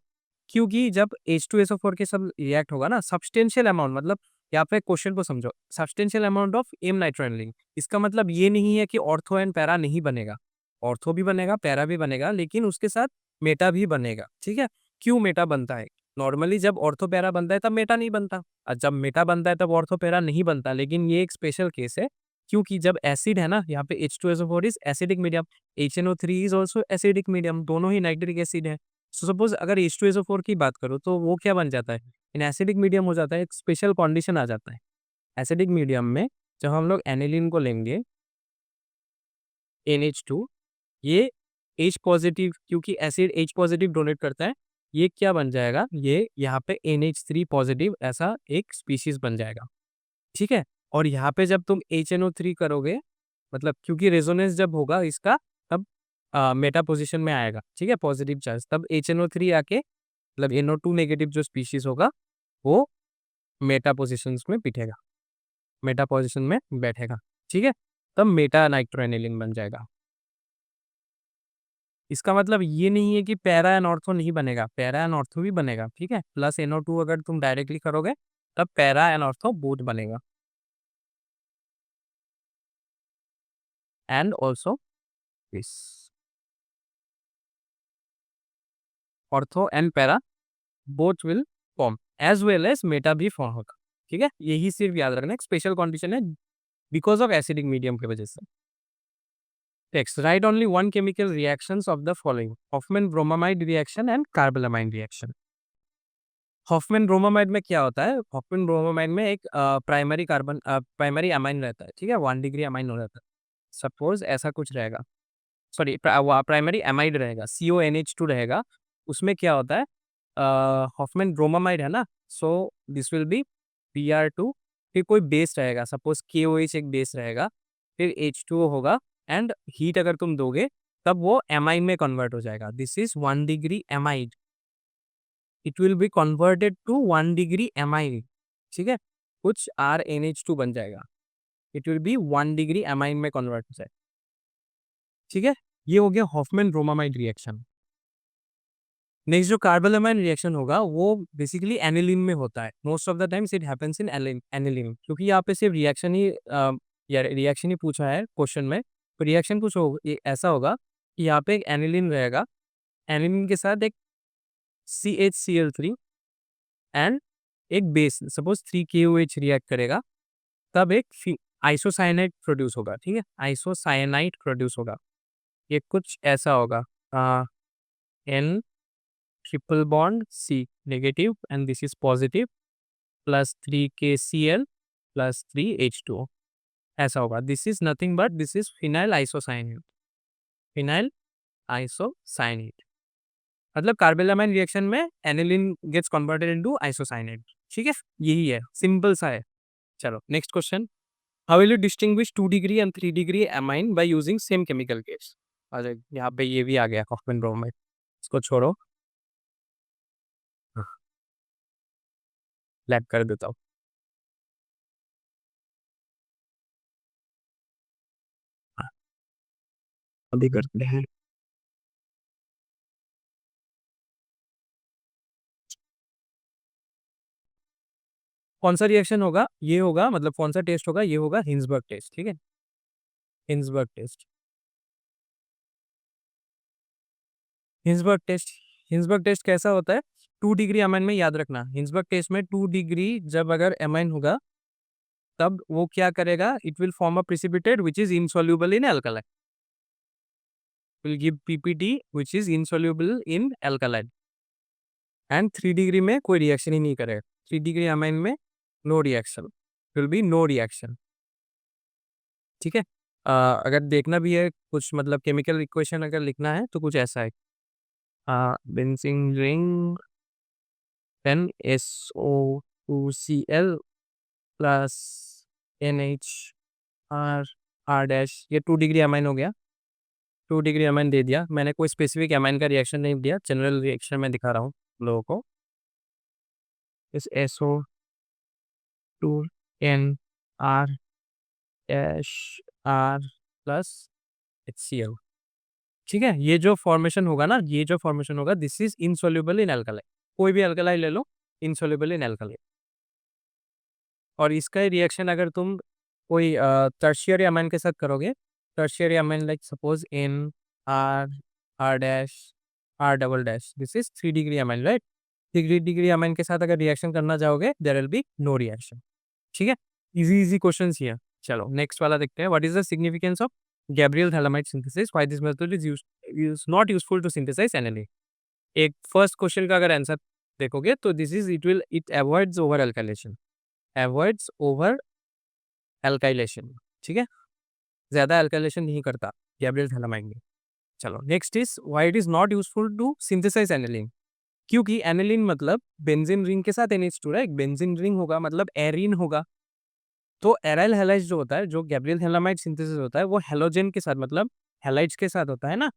क्योंकि जब H2SO4 के सब रिएक्ट होगा ना, substantial amount, मतलब यहाँ पे क्वेश्चन को समझो, सब्सटेंशियल अमाउंट ऑफ M-nitroaniline, इसका मतलब ये नहीं है कि ऑर्थो एंड पैरा नहीं बनेगा, ऑर्थो भी बनेगा, पैरा भी बनेगा, लेकिन उसके साथ मेटा भी बनेगा। ठीक है, क्यों मेटा बनता है? नॉर्मली जब ऑर्थो पैरा बनता है तब मेटा नहीं बनता, और जब मेटा बनता है तब ऑर्थो पैरा नहीं बनता, लेकिन ये एक स्पेशल केस है, क्योंकि जब एसिड है ना, यहाँ पे H2SO4 is acidic medium, HNO3 is also acidic medium, दोनों ही नाइट्रिक एसिड है। सो सपोज अगर H2SO4 की बात करो तो वो क्या बन जाता है, इन एसिडिक मीडियम हो जाता है, एक स्पेशल कंडीशन आ जाता है एसिडिक मीडियम में, जब हम लोग एनिलीन को लेंगे NH2, ये H पॉजिटिव, क्योंकि एसिड H पॉजिटिव डोनेट करता है, ये क्या बन जाएगा, ये यहाँ पे NH3 पॉजिटिव ऐसा एक स्पीशीज बन जाएगा। ठीक है, और यहाँ पे जब तुम HNO3 करोगे, मतलब क्योंकि रेजोनेंस जब होगा इसका, तब मेटा पोजिशन में आएगा। ठीक है, पॉजिटिव चार्ज, तब HNO3 आके, मतलब NO2 नेगेटिव जो स्पीशीज होगा वो मेटा पोजिशन में बैठेगा, मेटा पोजिशन में बैठेगा। ठीक है, तब मेटा नाइट्रोएनिलीन बन जाएगा। इसका मतलब ये नहीं है कि पैरा एंड ऑर्थो नहीं बनेगा, पैरा एंड ऑर्थो भी बनेगा। ठीक है, प्लस NO2 अगर तुम डायरेक्टली करोगे तब पैरा एंड ऑर्थो बोथ बनेगा। And also this ortho and para both will form, as well as meta भी फॉर्म होगा। ठीक है, यही सिर्फ याद रखना, एक स्पेशल कंडीशन है बिकॉज ऑफ एसिडिक मीडियम की वजह से। Text. Write only one chemical reactions of the following: Hoffman bromamide reaction and carbalamine reaction. Hofmann bromamide में क्या होता है? हॉफमैन ब्रोमामाइड में एक प्राइमरी अमाइन रहता है। ठीक है, 1 डिग्री अमाइन हो जाता है। सपोज ऐसा कुछ रहेगा, सॉरी प्राइमरी अमाइड रहेगा, CONH2 रहेगा। उसमें क्या होता है, हॉफमैन ब्रोमामाइड है ना, so this will B Br2, फिर कोई बेस रहेगा, सपोज KOH एक बेस रहेगा, फिर H2O होगा, एंड हीट अगर तुम दोगे तब वो एमाइन में कन्वर्ट हो जाएगा। This is 1 degree amide, it will be converted to 1 degree amide. ठीक है, कुछ RNH2 बन जाएगा, it will be 1 degree amine में कन्वर्ट हो जाएगा। ठीक है, ये हो गया हॉफमैन ब्रोमामाइड रिएक्शन। नेक्स्ट जो कार्बालामाइन रिएक्शन होगा वो बेसिकली एनिलीन में होता है। Most of the times it happens in aniline, क्योंकि यहाँ पे सिर्फ रिएक्शन ही रिएक्शन ही पूछा है क्वेश्चन में। तो रिएक्शन कुछ ऐसा होगा कि यहाँ पे एक एनिलीन रहेगा, एनिलीन के साथ एक CHCl3 एंड एक बेस, सपोज 3KOH रिएक्ट करेगा, तब एक आइसोसाइनाइड प्रोड्यूस होगा। ठीक है, आइसोसाइनाइड प्रोड्यूस होगा, ये कुछ ऐसा होगा, N triple bond C negative and this is positive, plus 3KCl plus 3H2O, ऐसा होगा। This is nothing but this is phenyl isocyanate, phenyl isocyanate. मतलब कार्बालामाइन रिएक्शन में aniline gets converted into isocyanate. ठीक है, यही है, सिंपल सा है। चलो next question, how will you distinguish 2 degree and 3 degree amine by using same chemical case? अरे यहाँ पे ये भी आ गया हॉफमैन ब्रोमाइड, इसको छोड़ो, लैप कर देता हूँ। अभी करते हैं। कौन सा रिएक्शन होगा? ये होगा, मतलब कौन सा टेस्ट होगा? ये होगा हिंसबर्ग टेस्ट। ठीक है, Hinsberg test, Hinsberg test, Hinsberg test कैसा होता है? 2 डिग्री अमाइन में, याद रखना हिंसबर्ग टेस्ट में 2 डिग्री जब अगर अमाइन होगा तब वो क्या करेगा, it will form a precipitate which is insoluble in alkaline, will give PPT which is insoluble in alkaline. And 3 degree में कोई रिएक्शन ही नहीं करेगा, 3 डिग्री अमाइन में no reaction, will be no reaction. ठीक है, अगर देखना भी है कुछ, मतलब केमिकल इक्वेशन अगर लिखना है तो कुछ ऐसा है, benzene ring then SO2Cl plus NH R ये 2 डिग्री अमाइन हो गया, 2 डिग्री अमाइन दे दिया मैंने, कोई स्पेसिफिक अमाइन का रिएक्शन नहीं दिया, जनरल रिएक्शन में दिखा रहा हूँ लोगों को। Is two N R dash R plus HCl। ठीक है, ये जो फॉर्मेशन होगा ना, ये जो फॉर्मेशन होगा, this is insoluble in alkali. कोई भी अल्कलाई ले लो, इनसॉल्युबल इन अल्कलाई। और इसका रिएक्शन अगर तुम कोई टर्शियरी अमाइन के साथ करोगे, tertiary amine like suppose N R R dash R double dash, this is 3 degree amine, right. 3 degree amine के साथ अगर रिएक्शन करना चाहोगे, there will be no reaction. ठीक है, इजी इजी क्वेश्चंस हियर। चलो नेक्स्ट वाला देखते हैं। What is the significance of Gabriel phthalimide synthesis, why this method is not useful to synthesize aniline. एक फर्स्ट क्वेश्चन का अगर आंसर देखोगे तो this is it avoids over alkylation, avoids over alkylation. ठीक है, ज्यादा अल्काइलेशन नहीं करता गैब्रियल थैलामाइड में। चलो next is why it is not useful to synthesize aniline. क्योंकि एनालिन मतलब बेंजीन रिंग के साथ NH2, राइट। बेंजीन रिंग होगा मतलब एरीन होगा। तो एराइल हैलाइड जो होता है, जो गैब्रियल थैलामाइड सिंथेसिस होता है, वो हेलोजन के साथ मतलब हैलाइड्स के साथ होता है ना।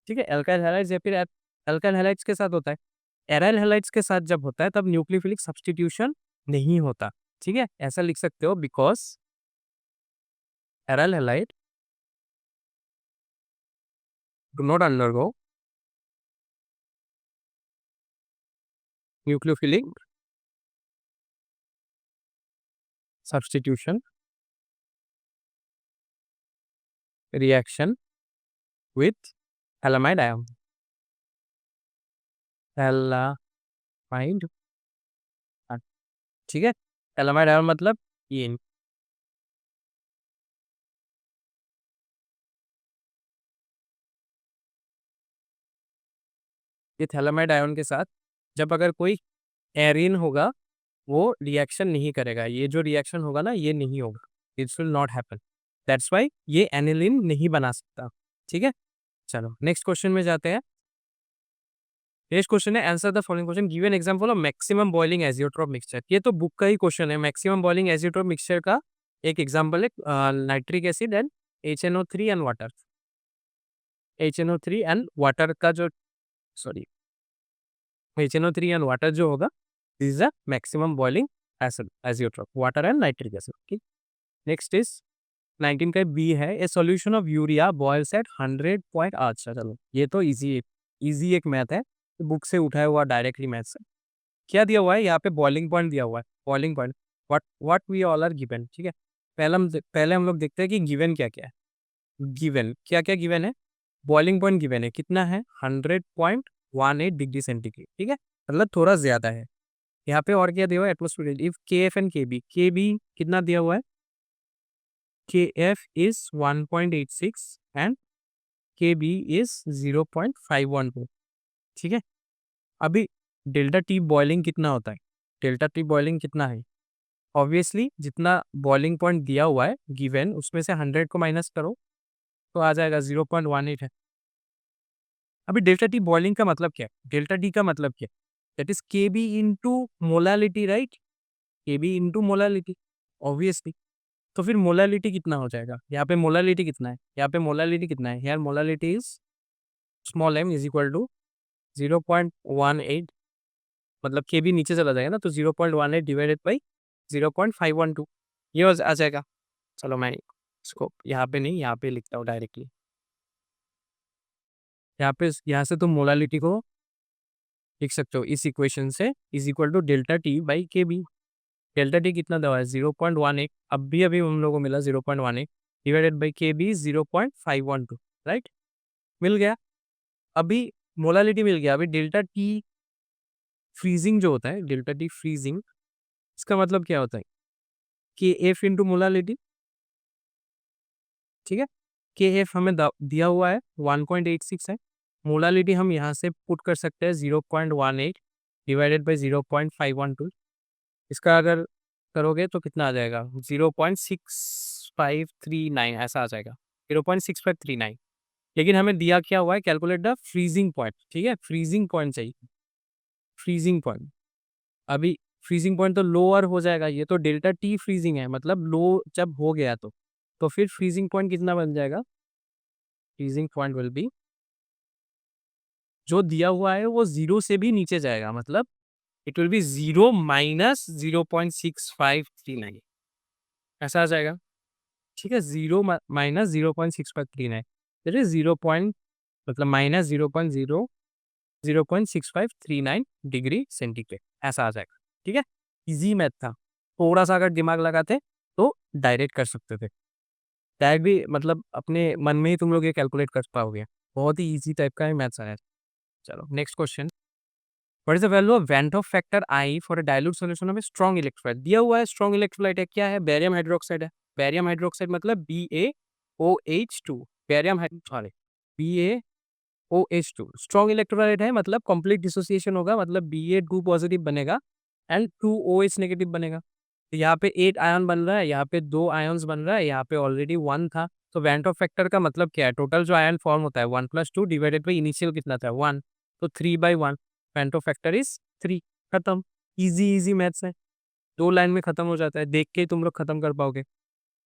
ठीक है, एल्काइल हैलाइड्स या फिर एल्काइल हैलाइड्स के साथ होता है। एराइल हैलाइड्स के साथ जब होता है तब न्यूक्लियोफिलिक सब्स्टिट्यूशन नहीं होता। ठीक है, ऐसा लिख सकते हो, because aryl halide do not undergo nucleophilic substitution reaction with halamide ion. Halamide, ठीक है, हैलामाइड आयन मतलब ये थैलामाइड आयन के साथ जब अगर कोई एरीन होगा, वो रिएक्शन नहीं करेगा। ये जो रिएक्शन होगा ना, ये नहीं होगा, it will not happen. That's why ये एनिलिन नहीं बना सकता। ठीक है, चलो नेक्स्ट क्वेश्चन में जाते हैं। नेक्स्ट क्वेश्चन है, answer the following question, give an example of maximum boiling azeotrope mixture. ये तो बुक का ही क्वेश्चन है। मैक्सिमम बॉइलिंग एजियोट्रोप मिक्सचर का एक एग्जांपल है nitric acid and HNO3 and water. HNO3 and water का जो, सॉरी, HNO3 एंड वाटर जो होगा, this is a maximum boiling acid azeotrope, water and nitric acid. ठीक, नेक्स्ट इज 19 का B है, ए solution of urea boils at 100 point. अच्छा चलो, ये तो इजी एक मैथ है, बुक से उठाया हुआ डायरेक्टली मैथ से। क्या दिया हुआ है यहाँ पे, बॉइलिंग पॉइंट दिया हुआ है। Boiling point what we all are given. ठीक है, पहले हम लोग देखते हैं कि गिवन क्या क्या है। गिवन क्या क्या गिवन है, बॉइलिंग पॉइंट गिवन है, कितना है, 100.18 डिग्री सेंटीग्रेड। ठीक है, मतलब थोड़ा ज्यादा है। यहाँ पे और क्या दिया हुआ है, atmospheric if KF and KB कितना दिया हुआ है, KF is 1.86 and KB is 0.512। ठीक है, अभी डेल्टा टी बॉइलिंग कितना होता है, डेल्टा टी बॉइलिंग कितना है, ऑब्वियसली जितना बॉइलिंग पॉइंट दिया हुआ है गिवन, उसमें से 100 को माइनस करो तो आ जाएगा 0.18 है। अभी डेल्टा टी बॉइलिंग का मतलब क्या है, डेल्टा टी का मतलब क्या है, that is KB into molality, right. KB into molality, obviously. तो फिर मोलालिटी कितना हो जाएगा, यहाँ पे मोलालिटी कितना है, यहाँ पे मोलालिटी कितना है, यार molality is small m is equal to 0.18, मतलब के भी नीचे चला जाएगा ना, तो 0.18 डिवाइडेड बाई 0.512, ये आ जाएगा। चलो मैं इसको यहाँ पे नहीं, यहाँ पे लिखता हूँ डायरेक्टली। यहाँ से तुम मोलालिटी को लिख सकते हो इस इक्वेशन से, is equal to delta T by K B. Delta T कितना दवा है, 0.18, अभी हम लोगों को मिला 0.18 divided by K B 0.512, right, मिल गया। अभी मोलालिटी मिल गया। अभी डेल्टा टी फ्रीजिंग जो होता है, डेल्टा टी फ्रीजिंग, इसका मतलब क्या होता है, के एफ इंटू मोलालिटी। ठीक है, के एफ हमें दिया हुआ है 1.86 है, मोलालिटी हम यहाँ से पुट कर सकते हैं 0.18 डिवाइडेड बाई 0.512। इसका अगर करोगे तो कितना आ जाएगा, 0.6539 ऐसा आ जाएगा, 0.6539। लेकिन हमें दिया क्या हुआ है, कैलकुलेट द फ्रीजिंग पॉइंट। ठीक है, फ्रीजिंग पॉइंट चाहिए, फ्रीजिंग पॉइंट। अभी फ्रीजिंग पॉइंट तो लोअर हो जाएगा, ये तो डेल्टा टी फ्रीजिंग है, मतलब लो जब हो गया तो फिर फ्रीजिंग पॉइंट कितना बन जाएगा, फ्रीजिंग पॉइंट विल बी, जो दिया हुआ है वो 0 से भी नीचे जाएगा, मतलब इट विल बी 0 माइनस 0.6539, ऐसा आ जाएगा। ठीक है, 0 माइनस 0.6539, दैट इज 0 पॉइंट मतलब माइनस 0.659 डिग्री सेंटीग्रेड, ऐसा आ जाएगा। ठीक है, इजी मैथ था, थोड़ा सा अगर दिमाग लगाते तो डायरेक्ट कर सकते थे। डायरेक्ट भी मतलब अपने मन में ही तुम लोग ये कैलकुलेट कर पाओगे, बहुत ही इजी टाइप का है मैथ्स आया। चलो next question, what is the value of went of factor I for a dilute solution of a strong electrolyte? दिया हुआ है स्ट्रॉन्ग इलेक्ट्रोलाइट है, क्या है? बेरियम हाइड्रोक्साइड है। बेरियम हाइड्रोक्साइड मतलब BaOH2, barium sorry BaOH2 strong electrolyte है, मतलब कंप्लीट डिसोसिएशन होगा, मतलब Ba2 पॉजिटिव बनेगा एंड 2OH नेगेटिव बनेगा। तो यहाँ पे 8 आयन बन रहा है, यहाँ पे 2 आयन्स बन रहा है, यहाँ पे ऑलरेडी 1 था। तो वेंट ऑफ फैक्टर का मतलब क्या है? टोटल जो आयन फॉर्म होता है 1 + 2 डिवाइडेड बाई इनिशियल कितना था 1, तो 3/1, वेंट ऑफ फैक्टर इज 3, खत्म। इजी इजी मैथ्स है, 2 लाइन में खत्म हो जाता है, देख के ही तुम लोग खत्म कर पाओगे।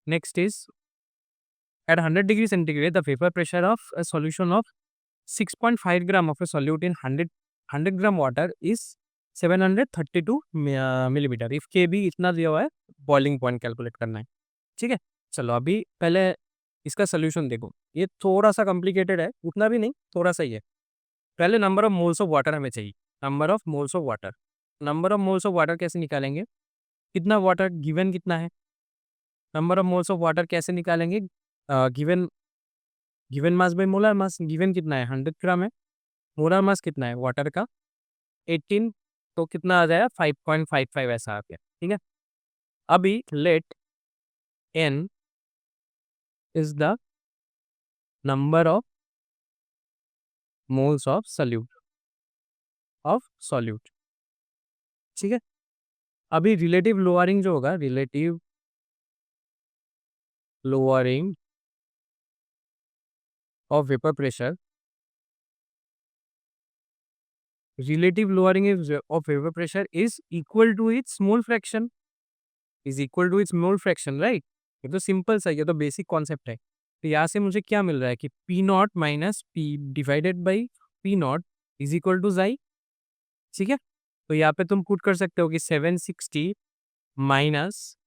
Next is at 100 degree centigrade the vapour pressure of a solution of 6.5 gram of a solute in 100 gram water is 732 millimetre. If के भी इतना दिया हुआ है, बॉइलिंग पॉइंट कैलकुलेट करना है। ठीक है, चलो अभी पहले इसका सोल्यूशन देखो, ये थोड़ा सा कॉम्प्लिकेटेड है, उतना भी नहीं, थोड़ा सा ही है। पहले number of moles of water हमें चाहिए, number of moles of water. Number of moles of water कैसे निकालेंगे? कितना वाटर गिवन कितना है, number of moles of water कैसे निकालेंगे? Given given mass by molar mass, given कितना है 100 ग्राम है, मोलर मास कितना है वाटर का 18, तो कितना आ जाएगा 5.55, ऐसा आ गया। ठीक है, अभी let n is the number of moles of solute. ठीक है, अभी रिलेटिव लोअरिंग जो होगा, relative lowering of vapour pressure, relative lowering of vapor pressure is equal to its mole fraction, right? ये तो सिंपल सा, ये तो बेसिक कॉन्सेप्ट है। तो यहाँ से मुझे क्या मिल रहा है कि P0 minus P divided by P0 is equal to जाई। ठीक है, तो यहाँ पे तुम पुट कर सकते हो कि 760 minus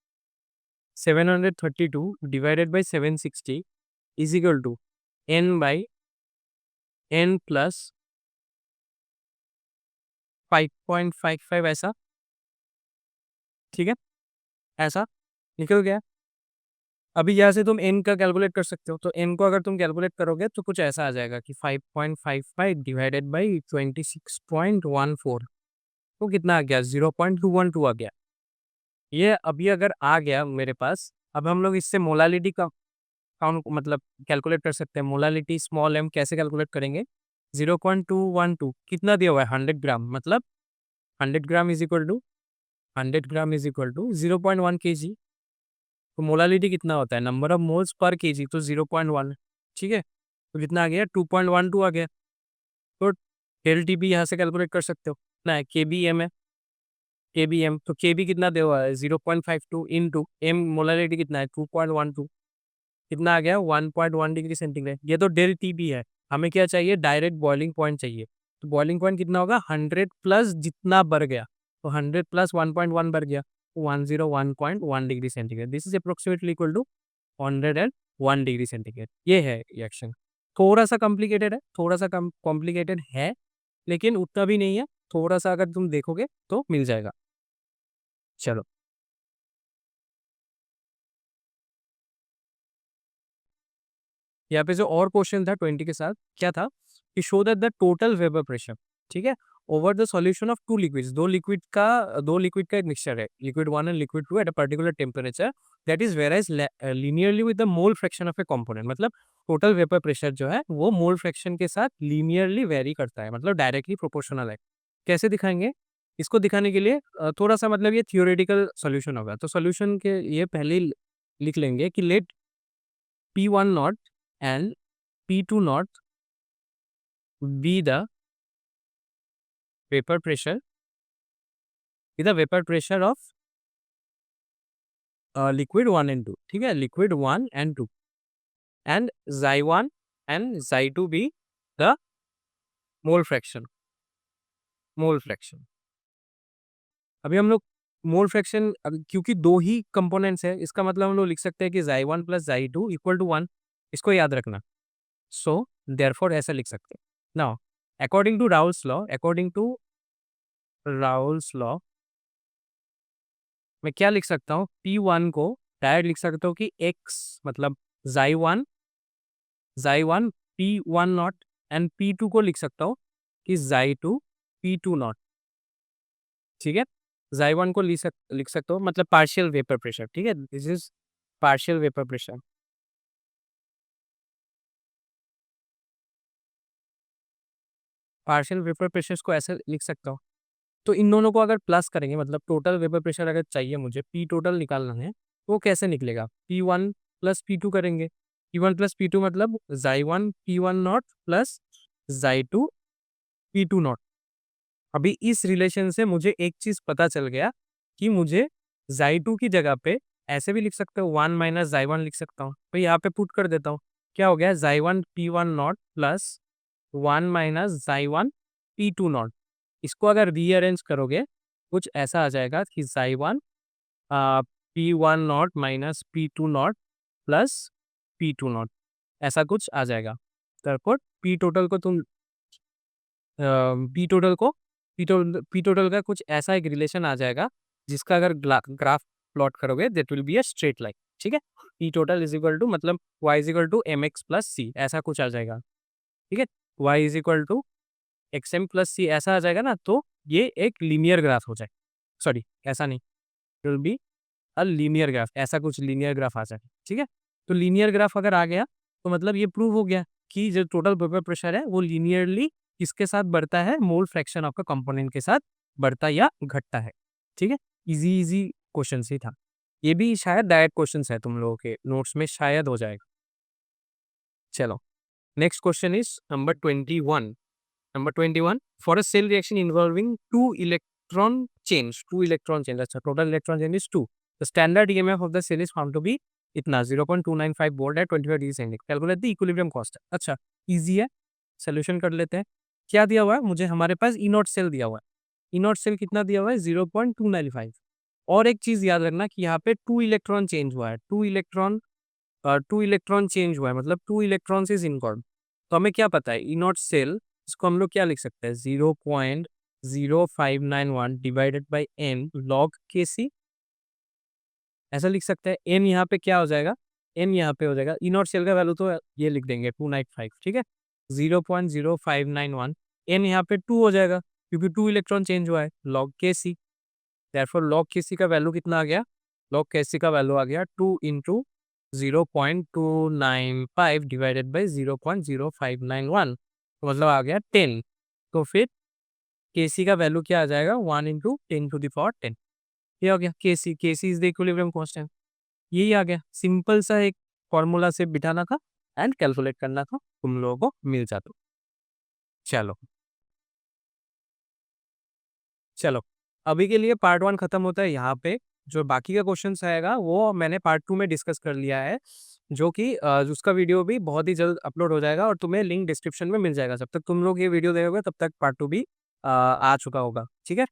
732 divided by 760 is equal to n by n plus 5.55, ऐसा। ठीक है, ऐसा निकल गया। अभी यहाँ से तुम n का कैलकुलेट कर सकते हो, तो n को अगर तुम कैलकुलेट करोगे तो कुछ ऐसा आ जाएगा कि 5.55 डिवाइडेड बाई 26.14, तो कितना आ गया 0.212 आ गया। ये अभी अगर आ गया मेरे पास, अब हम लोग इससे मोलालिटी का काउंट मतलब कैलकुलेट कर सकते हैं। मोलालिटी स्मॉल m कैसे कैलकुलेट करेंगे? 0.212 कितना दिया हुआ है 100 ग्राम, मतलब 100 gram is equal to 0.1 kg। तो मोलालिटी कितना होता है? नंबर ऑफ मोल्स पर केजी, तो 0.1। ठीक है, तो कितना आ गया 2.12 आ गया। तो डेल टी भी यहाँ से कैलकुलेट कर सकते हो ना, है के बी एम है, के बी एम, तो के बी कितना दे हुआ है 0.52 इंटू एम, मोलालिटी कितना है 2.12, कितना आ गया 1.1 डिग्री सेंटीग्रेड। ये तो डेल टी बी है, हमें क्या चाहिए? डायरेक्ट बॉइलिंग पॉइंट चाहिए। तो बॉइलिंग पॉइंट कितना होगा 100 प्लस जितना बढ़ गया, तो 100 प्लस 1.1 बढ़ गया, 101.1 degree centigrade. This is approximately equal to 101 degree centigrade. ये है रिएक्शन। थोड़ा सा कॉम्प्लिकेटेड है, थोड़ा सा कॉम्प्लिकेटेड है, लेकिन उतना भी नहीं है, थोड़ा सा अगर तुम देखोगे तो मिल जाएगा। चलो यहाँ पे जो और क्वेश्चन था 20 के साथ, क्या था कि show that the total vapour pressure, ठीक है, over the solution of two liquids, दो लिक्विड का एक मिक्सचर है, liquid 1 and liquid 2 at a particular temperature that is varies linearly with the mole fraction of A component. मतलब total vapour pressure जो है वो मोल फ्रैक्शन के साथ लीनियरली वेरी करता है, मतलब डायरेक्टली प्रोपोर्शनल है। कैसे दिखाएंगे? इसको दिखाने के लिए थोड़ा सा मतलब ये थियोरेटिकल सॉल्यूशन होगा, तो सॉल्यूशन के ये पहले ही लिख लेंगे कि let P1 naught and P2 naught be the vapor pressure, of liquid 1 and 2, ठीक है, liquid 1 and 2, and xy1 and xy2 be the mole fraction, अभी हम लोग मोल फ्रैक्शन, क्योंकि दो ही कंपोनेंट्स है, इसका मतलब हम लोग लिख सकते हैं कि xi1 plus xi2 equal to 1। इसको याद रखना। सो देयरफॉर ऐसा लिख सकते हैं। Now according to Raoult's law मैं क्या लिख सकता हूँ, P1 को डायरेक्ट लिख सकता हूँ कि x मतलब xi1 P1 not, and P2 को लिख सकता हूँ कि xi2 P2 नॉट। ठीक है, xi1 को लिख सकता हूँ मतलब पार्शियल वेपर प्रेशर। ठीक है, this is partial vapour pressure. Partial vapour pressure को ऐसे लिख सकता हूँ। तो इन दोनों को अगर प्लस करेंगे, मतलब टोटल वेपर प्रेशर अगर चाहिए मुझे, पी टोटल निकालना है, तो वो कैसे निकलेगा, P1 प्लस P2 करेंगे। P1 प्लस P2 मतलब xi1 P1 not plus xi2 P2 not. अभी इस रिलेशन से मुझे एक चीज पता चल गया कि मुझे xi2 की जगह पे ऐसे भी लिख सकते हो, 1 माइनस xi1 लिख सकता हूँ। तो यहाँ पे पुट कर देता हूँ, क्या हो गया, xi1 P1 not plus 1 minus xi1 P2 not. इसको अगर रीअरेंज करोगे कुछ ऐसा आ जाएगा कि xi1 P1 nought minus P2 nought plus P2 nought, ऐसा कुछ आ जाएगा। तब पी टोटल को तुम पी टोटल को पी टोटल का कुछ ऐसा एक रिलेशन आ जाएगा जिसका अगर ग्राफ प्लॉट करोगे that will be a straight line. ठीक है, P total is equal to मतलब y is equal to M X plus C, ऐसा कुछ आ जाएगा। ठीक है, y is equal to x M plus C ऐसा आ जाएगा ना, तो ये एक लीनियर ग्राफ हो जाए। सॉरी, ऐसा नहीं, it will be a linear graph, ऐसा कुछ लीनियर ग्राफ आ जाए। ठीक है, तो लीनियर ग्राफ अगर आ गया तो मतलब ये प्रूव हो गया कि जो टोटल वेपर प्रेशर है वो लीनियरली किसके साथ बढ़ता है, मोल फ्रैक्शन ऑफ का कंपोनेंट के साथ बढ़ता या घटता है। ठीक है, इजी इजी क्वेश्चन ही था। ये भी शायद डायरेक्ट क्वेश्चन है, तुम लोगों के नोट्स में शायद हो जाएगा। चलो, next question is number 21। Number 21, for a cell reaction involving two electron change, अच्छा, total electron change is 2. The standard EMF of the cell is found to be इतना 0.295 वोल्ट है, 25 degree centigrade. Calculate the equilibrium cost. अच्छा, easy है, solution कर लेते हैं। क्या दिया हुआ है मुझे, हमारे पास ई नॉट सेल दिया हुआ है। ई नॉट सेल कितना दिया हुआ है, 0.295। और एक चीज याद रखना कि यहाँ पे टू इलेक्ट्रॉन चेंज हुआ है, टू इलेक्ट्रॉन चेंज हुआ है मतलब टू इलेक्ट्रॉन इज इनकॉर्ड। तो हमें क्या पता है, ई नॉट सेल, इसको हम लोग क्या लिख सकते हैं, 0.0591 डिवाइडेड बाई एन लॉग के सी, ऐसा लिख सकते हैं। एन यहाँ पे क्या हो जाएगा, एन यहाँ पे हो जाएगा, ई नॉट सेल का वैल्यू तो ये लिख देंगे 295। ठीक है, 0.0591, एन यहाँ पे 2 हो जाएगा क्योंकि 2 इलेक्ट्रॉन चेंज हुआ है, लॉग के सी। देयरफॉर लॉग के सी का वैल्यू कितना आ गया, लॉग के सी का वैल्यू आ गया 2 इंटू 0.295 डिवाइडेड बाई 0.0591, तो मतलब आ गया 10। तो फिर केसी का वैल्यू क्या आ जाएगा, 1 इंटू 10⁻10। ये हो गया केसी, केसी इज द इक्विलिब्रियम कांस्टेंट। यही आ गया, सिंपल सा एक फॉर्मूला से बिठाना था एंड कैलकुलेट करना था, तुम लोगों को मिल जाता। चलो चलो, अभी के लिए पार्ट 1 खत्म होता है यहाँ पे। जो बाकी का क्वेश्चंस आएगा वो मैंने पार्ट 2 में डिस्कस कर लिया है, जो कि उसका वीडियो भी बहुत ही जल्द अपलोड हो जाएगा और तुम्हें लिंक डिस्क्रिप्शन में मिल जाएगा। जब तक तुम लोग ये वीडियो देखोगे तब तक पार्ट 2 भी आ चुका होगा। ठीक है,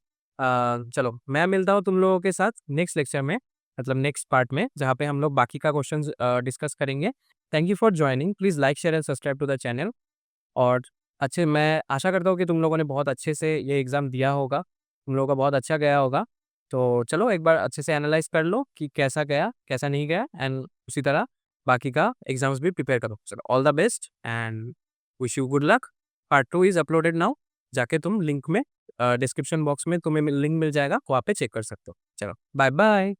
चलो मैं मिलता हूँ तुम लोगों के साथ नेक्स्ट लेक्चर में, मतलब नेक्स्ट पार्ट में, जहाँ पे हम लोग बाकी का क्वेश्चन डिस्कस करेंगे। Thank you for joining, please like share and subscribe to the channel. और अच्छे, मैं आशा करता हूँ कि तुम लोगों ने बहुत अच्छे से ये एग्ज़ाम दिया होगा, तुम लोगों का बहुत अच्छा गया होगा। तो चलो एक बार अच्छे से एनालाइज़ कर लो कि कैसा गया, कैसा नहीं गया, एंड उसी तरह बाकी का एग्ज़ाम्स भी प्रिपेयर करो। चलो, all the best and wish you good luck. Part 2 is uploaded now, जाके तुम लिंक में डिस्क्रिप्शन बॉक्स में तुम्हें लिंक मिल जाएगा, वहाँ पे चेक कर सकते हो। चलो, बाय बाय।